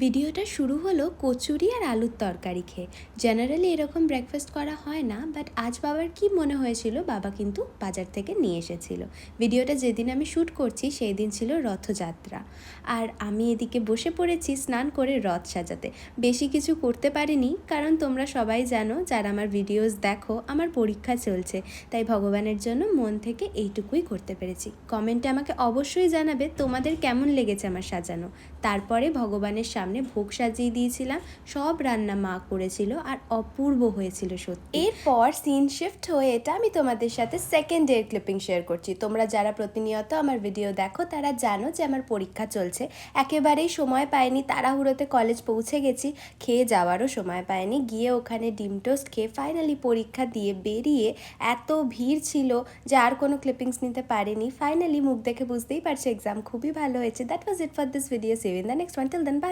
ভিডিওটা শুরু হলো কচুরি আর আলুর তরকারি খেয়ে। জেনারেলি এরকম ব্রেকফাস্ট করা হয় না, বাট আজ বাবার কি মনে হয়েছিল, বাবা কিন্তু বাজার থেকে নিয়ে এসেছিল। ভিডিওটা যেদিন আমি শ্যুট করছি সেই দিন ছিল রথযাত্রা, আর আমি এদিকে বসে পড়েছি স্নান করে রথ সাজাতে। বেশি কিছু করতে পারিনি, কারণ তোমরা সবাই জানো যারা আমার ভিডিওস দেখো, আমার পরীক্ষা চলছে, তাই ভগবানের জন্য মন থেকে এইটুকুই করতে পেরেছি। কমেন্টে আমাকে অবশ্যই জানাবে তোমাদের কেমন লেগেছে আমার সাজানো। তারপরে ভগবানের সামনে ভোগ সাজিয়ে দিয়েছিলাম। সব রান্না মা করেছিল আর অপূর্ব হয়েছিল সত্যি। এরপর সিন শিফট হয়ে এটা আমি তোমাদের সাথে সেকেন্ড ডে ক্লিপিং শেয়ার করছি। তোমরা যারা প্রতিনিয়ত আমার ভিডিও দেখো তারা জানো যে আমার পরীক্ষা চলছে, একেবারেই সময় পাইনি, তাড়াহুড়োতে কলেজ পৌঁছে গেছি, খেয়ে যাওয়ারও সময় পাইনি। গিয়ে ওখানে ডিম টোস্ট খেয়ে ফাইনালি পরীক্ষা দিয়ে বেরিয়ে এত ভিড় ছিল যে আর কোনো ক্লিপিংস নিতে পারিনি। ফাইনালি মুখ দেখে বুঝতেই পারছো এক্সাম খুবই ভালো হয়েছে। That was it for this video. See you in the next one. Till then, bye.